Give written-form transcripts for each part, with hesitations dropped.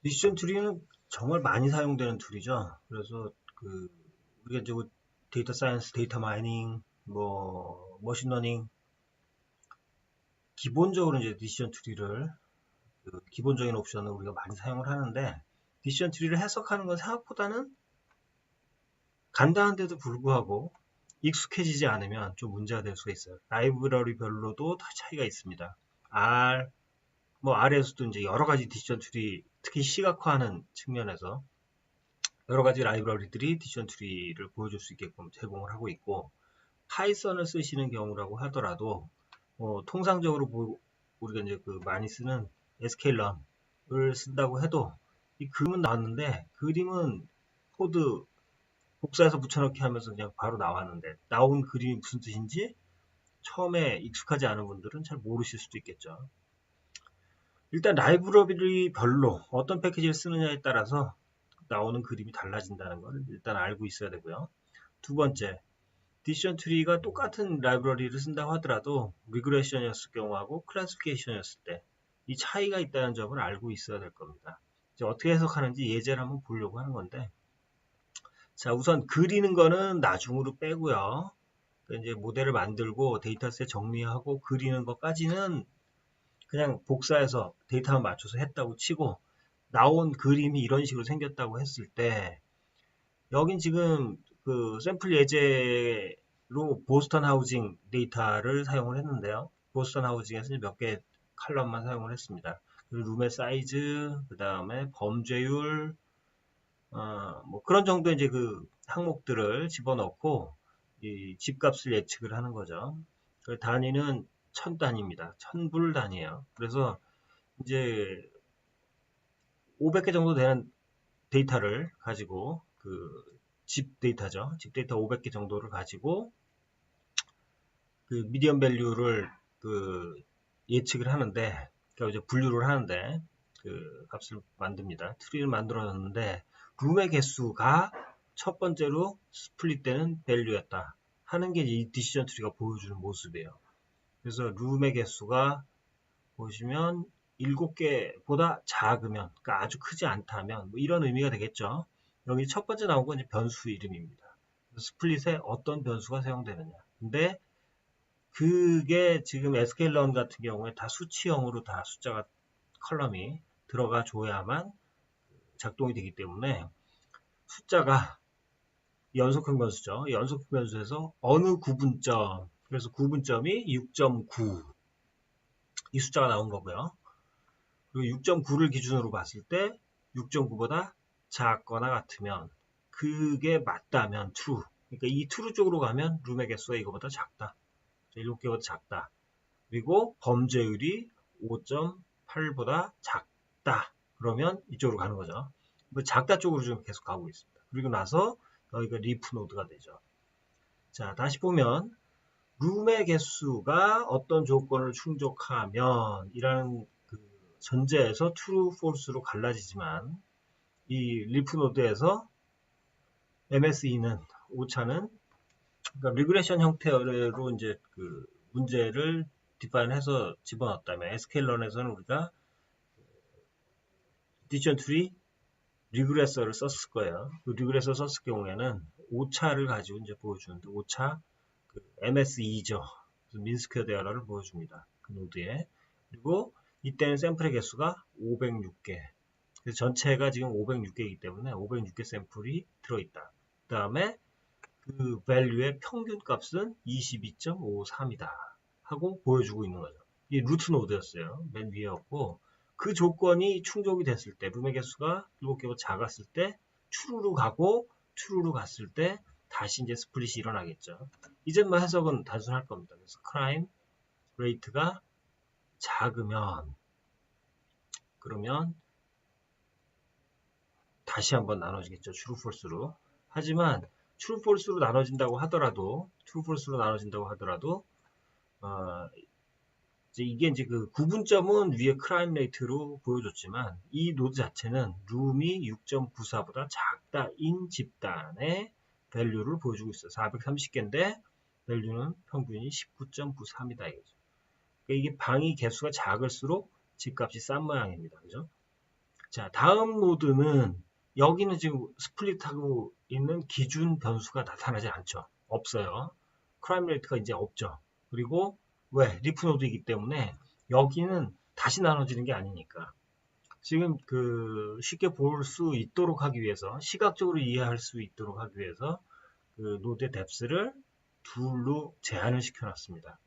디시전 트리는 정말 많이 사용되는 툴이죠. 그래서 우리가 이제 뭐 데이터 사이언스, 데이터 마이닝, 뭐 머신러닝 기본적으로 이제 디시전 트리를 기본적인 옵션을 우리가 많이 사용을 하는데 디시전 트리를 해석하는 건 생각보다는 간단한데도 불구하고 익숙해지지 않으면 좀 문제가 될 수가 있어요. 라이브러리별로도 다 차이가 있습니다. R에서도 이제 여러 가지 디시전 트리, 특히 시각화하는 측면에서 여러 가지 라이브러리들이 디시전 트리를 보여줄 수 있게끔 제공을 하고 있고, 파이썬을 쓰시는 경우라고 하더라도 통상적으로 우리가 이제 많이 쓰는 sklearn을 쓴다고 해도 이 그림은 나왔는데 그림은 코드 복사해서 붙여넣기 하면서 그냥 바로 나왔는데 나온 그림이 무슨 뜻인지 처음에 익숙하지 않은 분들은 잘 모르실 수도 있겠죠. 일단 라이브러리별로 어떤 패키지를 쓰느냐에 따라서 나오는 그림이 달라진다는 걸 일단 알고 있어야 되고요. 두 번째, 디시전 트리가 똑같은 라이브러리를 쓴다고 하더라도 리그레션이었을 경우하고 클래시피케이션이었을 때 이 차이가 있다는 점을 알고 있어야 될 겁니다. 이제 어떻게 해석하는지 예제를 한번 보려고 하는 건데, 자, 우선 그리는 거는 나중으로 빼고요. 이제 모델을 만들고 데이터셋 정리하고 그리는 것까지는 그냥 복사해서 데이터만 맞춰서 했다고 치고, 나온 그림이 이런 식으로 생겼다고 했을 때 여긴 지금 샘플 예제로 보스턴 하우징 데이터를 사용을 했는데요. 보스턴 하우징에서 몇 개 칼럼만 사용을 했습니다. 룸의 사이즈, 그 다음에 범죄율, 뭐 그런 정도 이제 항목들을 집어넣고 이 집값을 예측을 하는 거죠. 그 단위는 천 단위입니다. 천불 단위예요. 그래서 이제 500개 정도 되는 데이터를 가지고 집 데이터죠. 집 데이터 500개 정도를 가지고 미디엄 밸류를 예측을 하는데 그러니까 이제 분류를 하는데 값을 만듭니다. 트리를 만들어놨는데 룸의 개수가 첫 번째로 스플릿되는 밸류였다 하는 게 이 디시전 트리가 보여주는 모습이에요. 그래서 룸의 개수가 보시면 7개보다 작으면, 그러니까 아주 크지 않다면, 뭐 이런 의미가 되겠죠. 여기 첫 번째 나온 건 이제 변수 이름입니다. 스플릿에 어떤 변수가 사용되느냐. 근데 그게 지금 SK런 같은 경우에 다 수치형으로 다 숫자가 컬럼이 들어가 줘야만 작동이 되기 때문에 숫자가 연속형 변수죠. 연속형 변수에서 어느 구분점, 그래서 구분점이 6.9 이 숫자가 나온 거고요. 그리고 6.9를 기준으로 봤을 때 6.9보다 작거나 같으면 그게 맞다면 true. 그러니까 이 true 쪽으로 가면 룸의 개수가 이거보다 작다. 7개보다 작다. 그리고 범죄율이 5.8보다 작다. 그러면 이쪽으로 가는 거죠. 작다 쪽으로 지금 계속 가고 있습니다. 그리고 나서 여기가 리프 노드가 되죠. 자, 다시 보면 룸의 개수가 어떤 조건을 충족하면 이라는 전제에서 true, false로 갈라지지만 이 리프 노드에서 MSE는 오차는 그러니까 리그레션 형태로 이제 문제를 디파인해서 집어넣었다면 SK런에서는 우리가 디시전 트리 리그레서를 썼을 거예요. 리그레서 썼을 경우에는 오차를 가지고 이제 보여주는데 오차 MSE죠. 민스퀘어 대화를 보여줍니다. 그 노드에. 그리고 이때는 샘플의 개수가 506개. 그래서 전체가 지금 506개이기 때문에 506개 샘플이 들어있다. 그 다음에 그 value의 평균 값은 22.53이다. 하고 보여주고 있는 거죠. 이 루트 노드였어요. 맨 위에였고, 그 조건이 충족이 됐을 때, 룸의 개수가 7개보다 작았을 때, true로 가고, true로 갔을 때, 다시 이제 스플릿이 일어나겠죠. 이제 뭐 해석은 단순할 겁니다. 그래서 crime rate가 작으면, 그러면 다시 한번 나눠지겠죠. true, false로. 하지만 true, false로 나눠진다고 하더라도 이제 구분점은 위에 크라임 레이트로 보여줬지만 이 노드 자체는 룸이 6.94보다 작다인 집단의 밸류를 보여주고 있어요. 430개인데 밸류는 평균이 19.93이다 이거죠. 그러니까 이게 방이 개수가 작을수록 집값이 싼 모양입니다. 그죠? 자, 다음 노드는 여기는 지금 스플릿하고 있는 기준 변수가 나타나지 않죠. 없어요. 크라임 레이트가 이제 없죠. 그리고 왜? 리프 노드이기 때문에 여기는 다시 나눠지는 게 아니니까. 지금 쉽게 볼 수 있도록 하기 위해서, 시각적으로 이해할 수 있도록 하기 위해서 그 노드의 뎁스를 둘로 제한을 시켜놨습니다.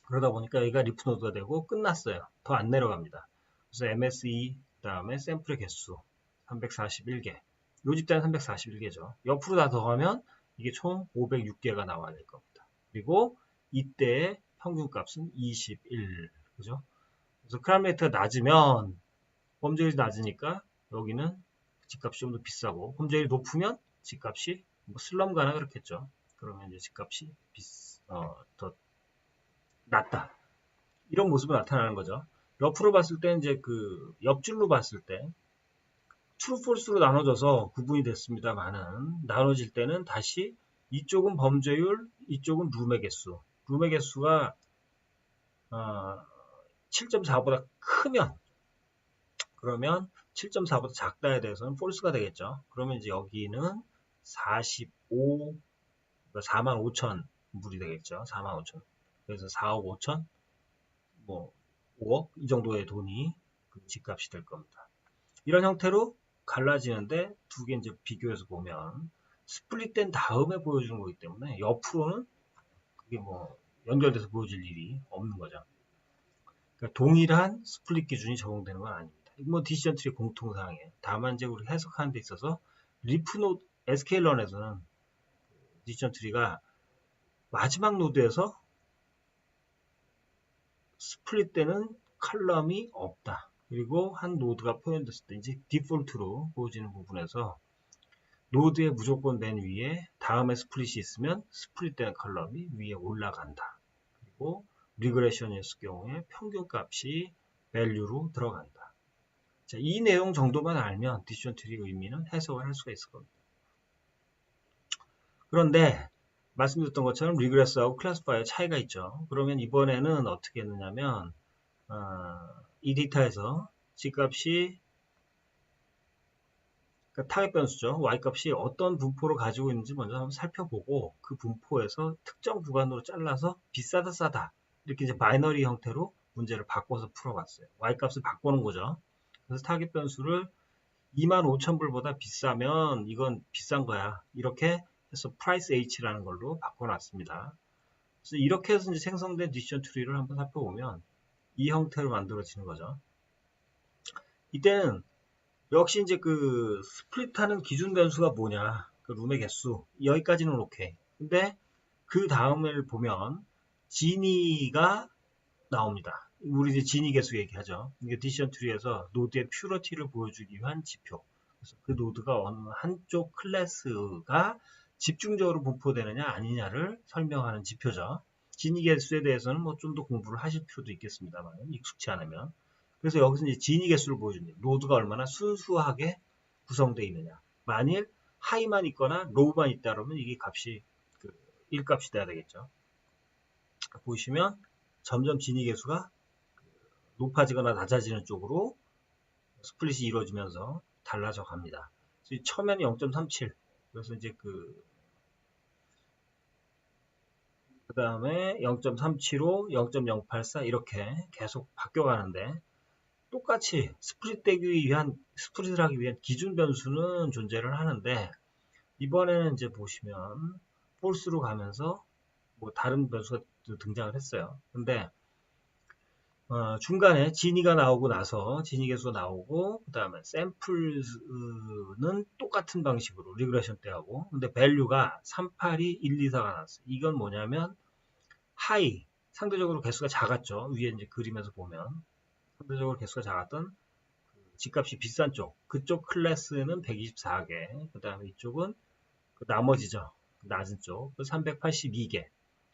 그러다 보니까 여기가 리프 노드가 되고 끝났어요. 더 안 내려갑니다. 그래서 MSE 다음에 샘플의 개수 341개. 요 집단은 341개죠. 옆으로 다 더하면 이게 총 506개가 나와야 될 겁니다. 그리고 이때의 평균값은 21. 그죠? 그래서 크라임 레이트가 낮으면 범죄율이 낮으니까 여기는 집값이 좀 더 비싸고, 범죄율이 높으면 집값이 뭐 슬럼 가나 그렇겠죠. 그러면 이제 집값이 더 낮다. 이런 모습이 나타나는 거죠. 옆으로 봤을 때 이제 옆줄로 봤을 때 true, false로 나눠져서 구분이 됐습니다만은 나눠질 때는 다시 이쪽은 범죄율, 이쪽은 룸의 개수. 룸의 개수가 7.4보다 크면, 그러면 7.4보다 작다에 대해서는 false가 되겠죠. 그러면 이제 여기는 45, 45,000 불이 되겠죠. 45,000. 그래서 4억 5천, 뭐 5억 이 정도의 돈이 집값이 될 겁니다. 이런 형태로 갈라지는데 두 개 이제 비교해서 보면 스플릿된 다음에 보여주는 거기 때문에 옆으로는 그게 뭐 연결돼서 보여질 일이 없는 거죠. 그러니까 동일한 스플릿 기준이 적용되는 건 아닙니다. 뭐 디시전 트리 공통사항이에요. 다만 이제 우리 해석하는 데 있어서 리프 노드 SK런에서는 디시전 트리가 마지막 노드에서 스플릿되는 칼럼이 없다. 그리고 한 노드가 표현됐을 때 이제 디폴트로 보여지는 부분에서 노드의 무조건 맨 위에 다음에 스플릿이 있으면 스플릿된 컬럼이 위에 올라간다. 그리고 리그레션이었을 경우에 평균값이 밸류로 들어간다. 자, 이 내용 정도만 알면 디시전 트리의 의미는 해석을 할 수가 있을 겁니다. 그런데 말씀드렸던 것처럼 리그레스하고 클래스파이어 차이가 있죠. 그러면 이번에는 어떻게 했느냐면 이 데이터에서 G값이 타겟 변수죠. Y값이 어떤 분포를 가지고 있는지 먼저 한번 살펴보고 그 분포에서 특정 구간으로 잘라서 비싸다 싸다 이렇게 이제 바이너리 형태로 문제를 바꿔서 풀어봤어요. Y값을 바꾸는 거죠. 그래서 타겟 변수를 25,000불보다 비싸면 이건 비싼 거야. 이렇게 해서 price h라는 걸로 바꿔놨습니다. 그래서 이렇게 해서 이제 생성된 디시전 트리를 한번 살펴보면 이 형태로 만들어지는 거죠. 이때는 역시 이제 스플릿하는 기준 변수가 뭐냐, 룸의 개수 여기까지는 오케이. 근데 그 다음을 보면 지니가 나옵니다. 우리 이제 지니 개수 얘기하죠. 이게 디시전 트리에서 노드의 퓨러티를 보여주기 위한 지표. 그래서 그 노드가 어느 한쪽 클래스가 집중적으로 분포되느냐 아니냐를 설명하는 지표죠. 지니 개수에 대해서는 뭐 좀 더 공부를 하실 필요도 있겠습니다만 익숙치 않으면. 그래서 여기서 이제 지니 개수를 보여줍니다. 노드가 얼마나 순수하게 구성되어 있느냐. 만일 하이만 있거나 로우만 있다 그러면 이게 값이 1값이 돼야 되겠죠. 보시면 점점 지니 개수가 높아지거나 낮아지는 쪽으로 스플릿이 이루어지면서 달라져 갑니다. 처음에는 0.37. 그래서 이제 그 다음에 0.375, 0.084 이렇게 계속 바뀌어가는데 똑같이 스플릿을 하기 위한 기준 변수는 존재를 하는데 이번에는 이제 보시면 폴스로 가면서 뭐 다른 변수가 등장을 했어요. 근데 중간에 지니가 나오고 나서 지니 개수가 나오고 그 다음에 샘플은 똑같은 방식으로 리그레션 때 하고 근데 밸류가 382, 124가 나왔어요. 이건 뭐냐면 하이 상대적으로 개수가 작았죠. 위에 이제 그림에서 보면 상대적으로 개수가 작았던 집값이 비싼 쪽 그쪽 클래스는 124개 그 다음에 이쪽은 나머지죠. 낮은 쪽 382개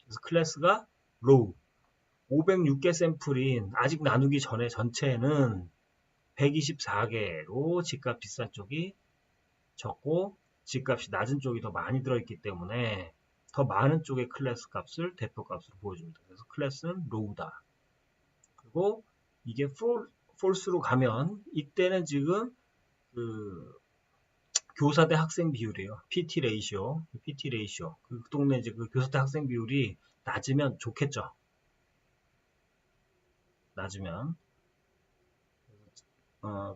그래서 클래스가 로우 506개 샘플인 아직 나누기 전에 전체는 124개로 집값 비싼 쪽이 적고 집값이 낮은 쪽이 더 많이 들어있기 때문에 더 많은 쪽의 클래스 값을 대표 값으로 보여줍니다. 그래서 클래스는 로우다. 그리고 이게 false로 가면 이때는 지금 그 교사 대 학생 비율이에요. PT 레이시오. 그 동네 이제 그 교사 대 학생 비율이 낮으면 좋겠죠. 낮으면.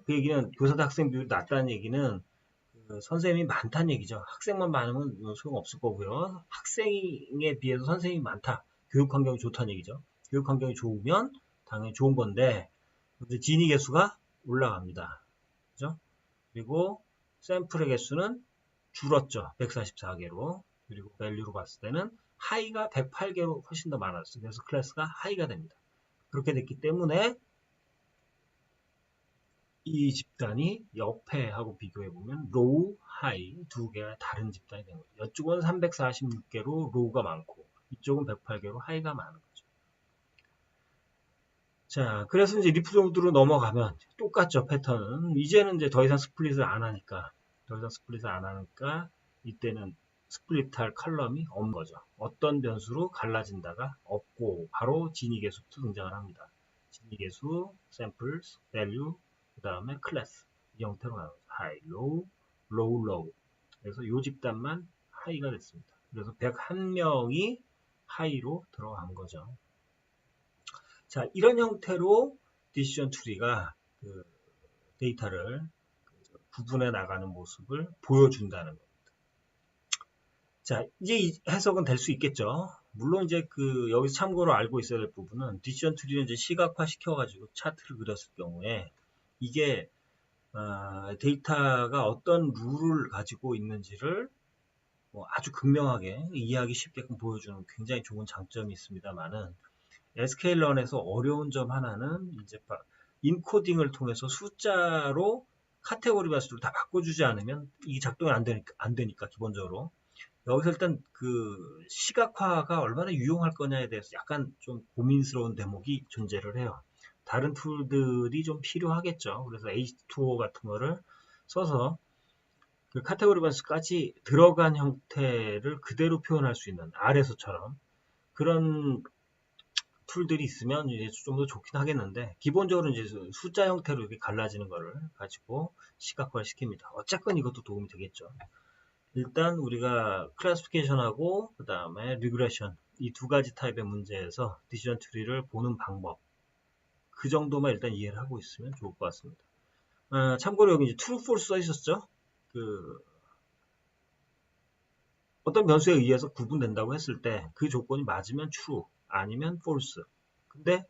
그 얘기는 교사 대 학생 비율이 낮다는 얘기는 그 선생님이 많다는 얘기죠. 학생만 많으면 소용없을 거고요. 학생에 비해서 선생님이 많다. 교육 환경이 좋다는 얘기죠. 교육 환경이 좋으면 당연히 좋은 건데 진위 개수가 올라갑니다. 그죠? 그리고 샘플의 개수는 줄었죠. 144개로. 그리고 밸류로 봤을 때는 하이가 108개로 훨씬 더 많았어요. 그래서 클래스가 하이가 됩니다. 그렇게 됐기 때문에 이 집단이 옆에하고 비교해보면 로우, 하이 두 개가 다른 집단이 된 거죠. 이쪽은 346개로 로우가 많고 이쪽은 108개로 하이가 많은 거죠. 자, 그래서 이제 리프 정도로 넘어가면 똑같죠, 패턴은. 이제는 이제 더 이상 스플릿을 안 하니까 이때는 스플릿할 컬럼이 없는 거죠. 어떤 변수로 갈라진다가 없고 바로 진위계수부터 등장을 합니다. 진위계수, 샘플스, 밸류, 그 다음에 클래스 이 형태로 나와요. 하이, 로우, 로우, 로우. 그래서 이 집단만 하이가 됐습니다. 그래서 101명이 하이로 들어간 거죠. 자, 이런 형태로 디시전 트리가 그 데이터를 구분해 나가는 모습을 보여준다는 겁니다. 자, 이제 해석은 될 수 있겠죠. 물론 이제 그 여기서 참고로 알고 있어야 될 부분은 디시전 트리는 이제 시각화 시켜가지고 차트를 그렸을 경우에 이게 데이터가 어떤 룰을 가지고 있는지를 뭐 아주 극명하게 이해하기 쉽게끔 보여주는 굉장히 좋은 장점이 있습니다만은 SKLearn에서 어려운 점 하나는 이제 인코딩을 통해서 숫자로 카테고리 변수를 다 바꿔주지 않으면 이게 작동이 안 되니까 기본적으로 여기서 일단 그 시각화가 얼마나 유용할 거냐에 대해서 약간 좀 고민스러운 대목이 존재를 해요. 다른 툴들이 좀 필요하겠죠. 그래서 H2O 같은 거를 써서 그 카테고리 변수까지 들어간 형태를 그대로 표현할 수 있는 R에서처럼 그런 툴들이 있으면 이제 좀 더 좋긴 하겠는데 기본적으로 이제 숫자 형태로 이렇게 갈라지는 거를 가지고 시각화를 시킵니다. 어쨌건 이것도 도움이 되겠죠. 일단 우리가 클래시피케이션하고 그 다음에 리그레션 이 두 가지 타입의 문제에서 디시전 트리를 보는 방법 그 정도만 일단 이해를 하고 있으면 좋을 것 같습니다. 참고로 여기 이제 true, false 써 있었죠. 그 어떤 변수에 의해서 구분된다고 했을 때 그 조건이 맞으면 true 아니면 false. 근데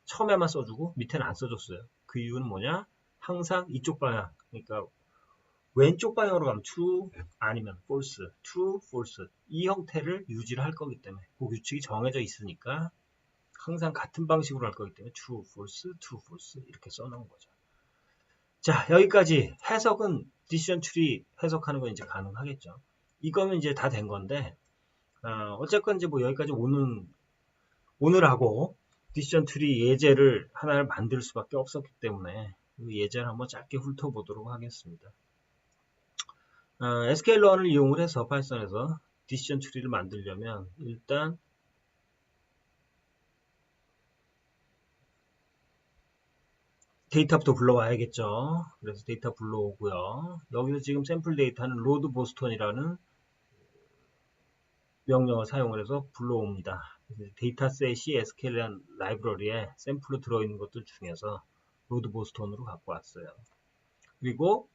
처음에만 써주고 밑에는 안 써줬어요. 그 이유는 뭐냐? 항상 이쪽 방향 그러니까 왼쪽 방향으로 가면 true 아니면 false, true, false 이 형태를 유지를 할 거기 때문에 그 규칙이 정해져 있으니까 항상 같은 방식으로 할 거기 때문에 true, false 이렇게 써놓은 거죠. 자, 여기까지 해석은 디시전 트리 해석하는 건 이제 가능하겠죠. 이거는 이제 다 된 건데 어쨌건 이제 뭐 여기까지 오늘 하고 디시전 트리 예제를 하나를 만들 수밖에 없었기 때문에 그 예제를 한번 짧게 훑어보도록 하겠습니다. SKLearn을 이용을 해서 파이썬에서 디시전 트리를 만들려면 일단 데이터부터 불러와야겠죠. 그래서 데이터 불러오고요. 여기서 지금 샘플 데이터는 로드 보스턴이라는 명령을 사용을 해서 불러옵니다. 데이터셋이 SKLearn 라이브러리에 샘플로 들어있는 것들 중에서 로드 보스턴으로 갖고 왔어요. 그리고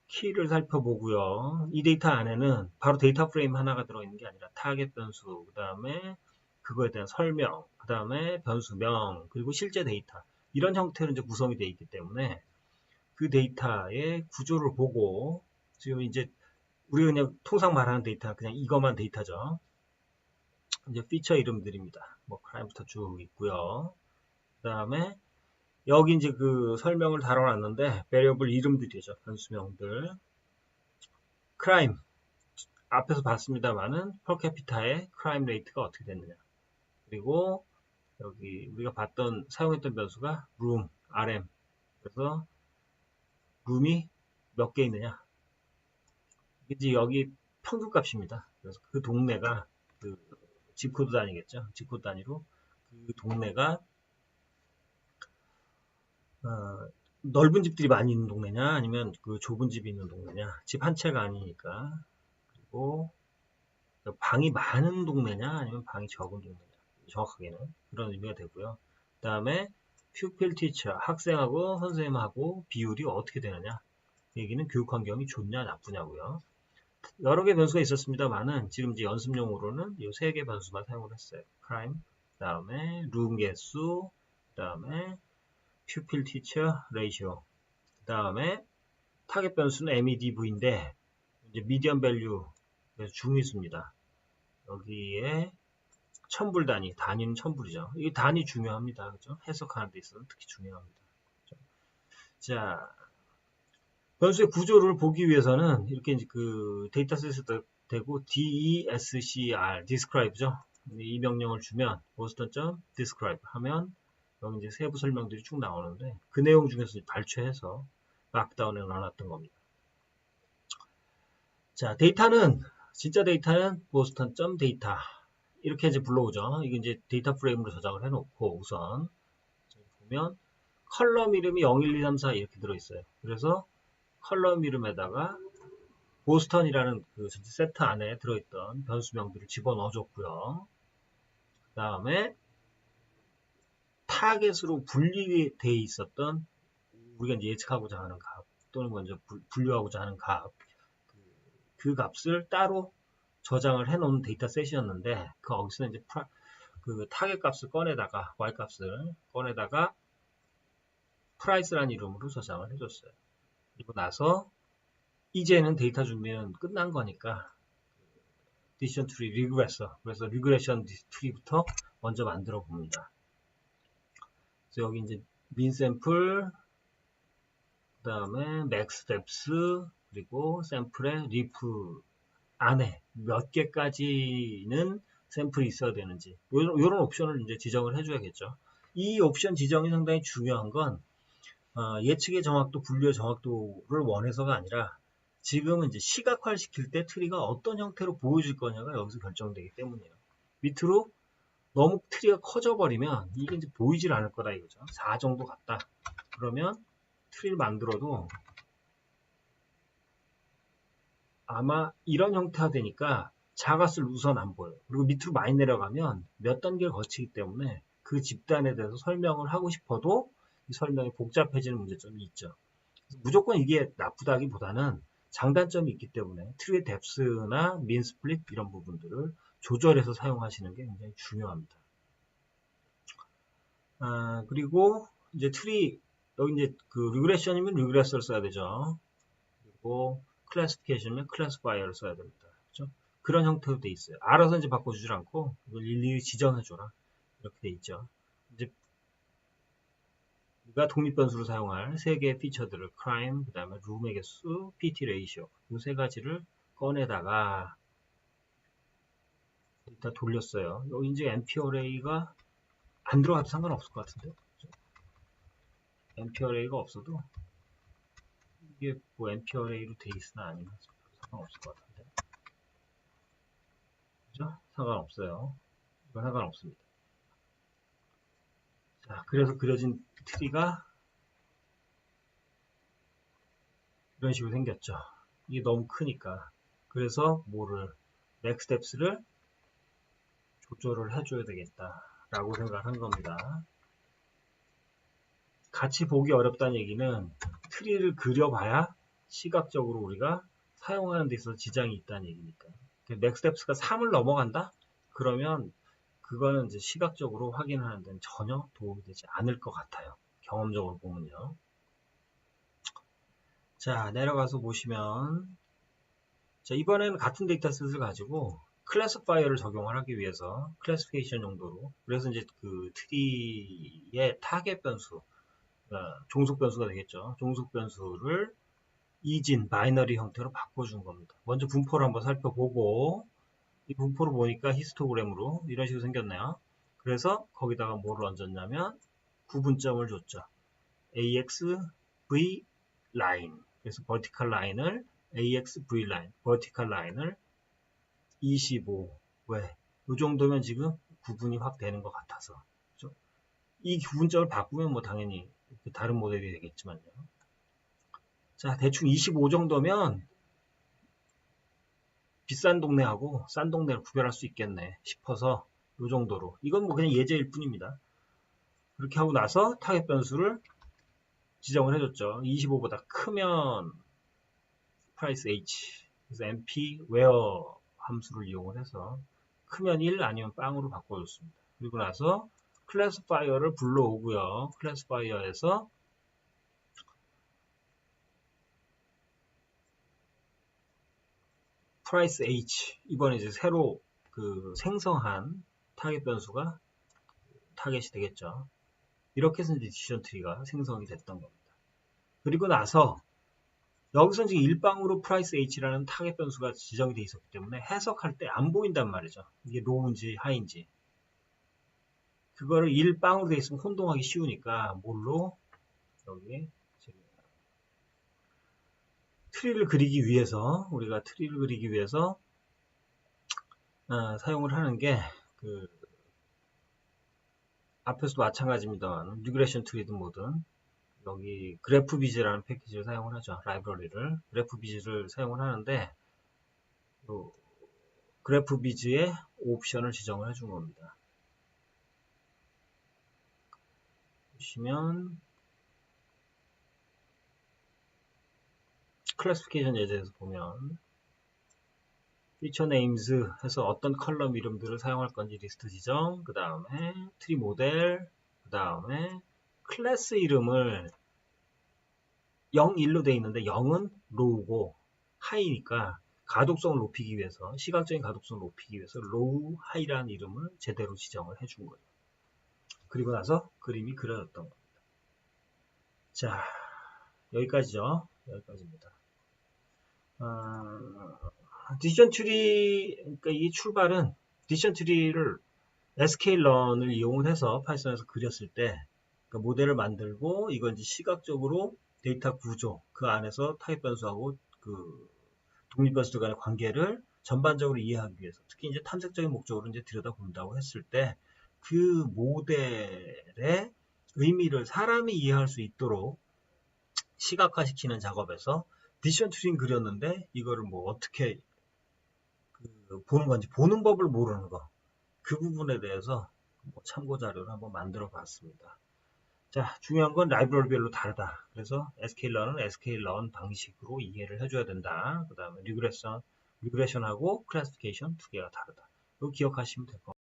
키를 살펴보고요. 이 데이터 안에는 바로 데이터 프레임 하나가 들어있는 게 아니라 타겟 변수, 그 다음에 그거에 대한 설명, 그 다음에 변수명, 그리고 실제 데이터 이런 형태로 이제 구성이 되어 있기 때문에 그 데이터의 구조를 보고 지금 이제 우리가 그냥 통상 말하는 데이터 그냥 이것만 데이터죠. 이제 피처 이름들입니다. 뭐 크라임부터 쭉 있고요. 그 다음에 여기 이제 그 설명을 달아놨는데 베리어블 이름들이죠. 변수명들. 크라임 앞에서 봤습니다만은 퍼캐피타의 크라임 레이트가 어떻게 됐느냐. 그리고 여기 우리가 봤던 사용했던 변수가 room, rm. 그래서 룸이 몇 개 있느냐. 이제 여기 평균값입니다. 그래서 그 동네가 그 집코드 단위겠죠. 집코드 단위로 그 동네가 넓은 집들이 많이 있는 동네냐 아니면 그 좁은 집이 있는 동네냐, 집 한 채가 아니니까. 그리고 방이 많은 동네냐 아니면 방이 적은 동네냐, 정확하게는 그런 의미가 되고요. 그 다음에 pupil teacher, 학생하고 선생님하고 비율이 어떻게 되느냐, 얘기는 교육 환경이 좋냐 나쁘냐고요. 여러 개 변수가 있었습니다만은 지금 이제 연습용으로는 이 세 개 변수만 사용을 했어요. crime, 그 다음에 룸 개수, 그 다음에 pupil teacher ratio, 그 다음에 타겟 변수는 MEDV인데 이제 median value, 그래서 중위수입니다. 여기에 천불 단위, 단위는 천불이죠. 이 단위 중요합니다. 그죠? 해석하는 데 있어서 특히 중요합니다. 그죠? 자, 변수의 구조를 보기 위해서는 이렇게 이제 그 데이터셋에 대고 DESCR, describe죠. 이 명령을 주면 boston.describe 하면 여기 이제 세부 설명들이 쭉 나오는데 그 내용 중에서 발췌해서 막다운에 넣어놨던 겁니다. 자, 데이터는 진짜 데이터는 boston.data 이렇게 이제 불러오죠. 이게 이제 데이터 프레임으로 저장을 해놓고 우선 보면 컬럼 이름이 0, 1, 2, 3, 4 이렇게 들어있어요. 그래서 컬럼 이름에다가 보스턴이라는 그 세트 안에 들어있던 변수명들을 집어넣어줬고요. 그 다음에 타겟으로 분리되어 있었던 우리가 이제 예측하고자 하는 값 또는 먼저 분류하고자 하는 값, 그 값을 따로 저장을 해놓은 데이터 셋이었는데 거기서 이제 그 타겟 값을 꺼내다가 y 값을 꺼내다가 price라는 이름으로 저장을 해줬어요. 그리고 나서 이제는 데이터 준비는 끝난 거니까 decision tree regressor, 그래서 regression tree부터 먼저 만들어 봅니다. 그래서 여기 이제 mean sample, 그 다음에 max steps, 그리고 샘플의 리프 안에 몇 개까지는 샘플이 있어야 되는지 이런 옵션을 이제 지정을 해줘야겠죠. 이 옵션 지정이 상당히 중요한 건 예측의 정확도, 분류의 정확도를 원해서가 아니라 지금은 이제 시각화를 시킬 때 트리가 어떤 형태로 보여질 거냐가 여기서 결정되기 때문이에요. 밑으로 너무 트리가 커져 버리면 이게 이제 보이질 않을 거다 이거죠. 4 정도 같다. 그러면 트리를 만들어도 아마 이런 형태가 되니까 작았을 우선 안 보여요. 그리고 밑으로 많이 내려가면 몇 단계를 거치기 때문에 그 집단에 대해서 설명을 하고 싶어도 이 설명이 복잡해지는 문제점이 있죠. 무조건 이게 나쁘다기보다는 장단점이 있기 때문에 트리의 뎁스나 민 스플릿 이런 부분들을 조절해서 사용하시는 게 굉장히 중요합니다. 그리고 이제 트리 여기 이제 그 리그레션이면 리그레서를 써야 되죠. 그리고 클래시피케이션이면 클래시파이어를 써야 됩니다. 그렇죠? 그런 형태로 돼 있어요. 알아서 이제 바꿔주질 않고 이걸 일일이 지정해줘라 이렇게 돼 있죠. 이제 우리가 독립변수로 사용할 세 개의 피처들을 crime, 그 다음에 룸의 개수, pt ratio 이 세 가지를 꺼내다가 일단 돌렸어요. 여기 이제 MP 어레이가 안 들어가도 상관없을 것 같은데 MP 어레이가 없어도 이게 뭐 MP 어레이로 돼 있으나 아니면 상관없을 것 같은데 그죠? 상관없어요. 이건 상관없습니다. 자, 그래서 그려진 트리가 이런 식으로 생겼죠. 이게 너무 크니까. 그래서 뭐를 넥스텝스를 조절을 해줘야 되겠다라고 생각한 겁니다. 같이 보기 어렵다는 얘기는 트리를 그려봐야 시각적으로 우리가 사용하는 데 있어서 지장이 있다는 얘기니까. 넥스텝스가 3을 넘어간다? 그러면 그거는 이제 시각적으로 확인하는 데는 전혀 도움이 되지 않을 것 같아요. 경험적으로 보면요. 자, 내려가서 보시면 자, 이번에는 같은 데이터셋을 가지고 클래시파이어를 적용을 하기 위해서 클래시피케이션 용도로 그래서 이제 그 트리의 타겟 변수 종속 변수가 되겠죠. 종속 변수를 이진 바이너리 형태로 바꿔준 겁니다. 먼저 분포를 한번 살펴보고 이 분포를 보니까 히스토그램으로 이런 식으로 생겼네요. 그래서 거기다가 뭐를 얹었냐면 구분점을 줬죠. AXV 라인. 그래서 버티컬 라인을 AXV 라인, 버티컬 라인을 25. 왜? 이 정도면 지금 구분이 확 되는 것 같아서. 그렇죠? 이 구분점을 바꾸면 뭐 당연히 다른 모델이 되겠지만요. 자, 대충 25 정도면 비싼 동네하고 싼 동네를 구별할 수 있겠네 싶어서 이 정도로. 이건 뭐 그냥 예제일 뿐입니다. 그렇게 하고 나서 타겟 변수를 지정을 해줬죠. 25보다 크면 price h. 그래서 mp where 함수를 이용을 해서 크면 1 아니면 빵으로 바꿔줬습니다. 그리고 나서 클래스파이어를 불러오고요. 클래스파이어에서 price h 이번에 이제 새로 그 생성한 타겟 변수가 타겟이 되겠죠. 이렇게 해서 이제 디시전 트리가 생성이 됐던 겁니다. 그리고 나서 여기서 지금 일방으로 price h라는 타겟 변수가 지정이 되어 있었기 때문에 해석할 때 안 보인단 말이죠. 이게 로우인지 하이인지. 그거를 일방으로 되어 있으면 혼동하기 쉬우니까 뭘로 여기 트리를 그리기 위해서 우리가 트리를 그리기 위해서 사용을 하는 게 그 앞에서도 마찬가지입니다만 리그레션 트리든 뭐든 여기 그래프비즈라는 패키지를 사용을 하죠. 라이브러리를 그래프비즈를 사용을 하는데 그래프비즈의 옵션을 지정을 해준 겁니다. 보시면 클래시피케이션 예제에서 보면 피처 네임즈 해서 어떤 컬럼 이름들을 사용할 건지 리스트 지정, 그 다음에 트리 모델, 그 다음에 클래스 이름을 0, 1로 되어 있는데 0은 로우고 하이니까 가독성을 높이기 위해서 시각적인 가독성을 높이기 위해서 로우, 하이라는 이름을 제대로 지정을 해준 거예요. 그리고 나서 그림이 그려졌던 겁니다. 자, 여기까지죠. 여기까지입니다. 디시전 트리, 그러니까 이 출발은 디시전 트리를 sklearn을 이용을 해서 파이썬에서 그렸을 때 그러니까 모델을 만들고 이건 이제 시각적으로 데이터 구조 그 안에서 타입 변수하고 그 독립 변수들 간의 관계를 전반적으로 이해하기 위해서 특히 이제 탐색적인 목적으로 이제 들여다본다고 했을 때 그 모델의 의미를 사람이 이해할 수 있도록 시각화시키는 작업에서 디시전 트리는 그렸는데 이거를 뭐 어떻게 보는 건지 보는 법을 모르는 거 그 부분에 대해서 뭐 참고 자료를 한번 만들어 봤습니다. 자, 중요한 건 라이브러리별로 다르다. 그래서 sklearn은 sklearn 방식으로 이해를 해줘야 된다. 그 다음에 리그레션하고 클래시피케이션 두 개가 다르다. 이거 기억하시면 될 것 같아요.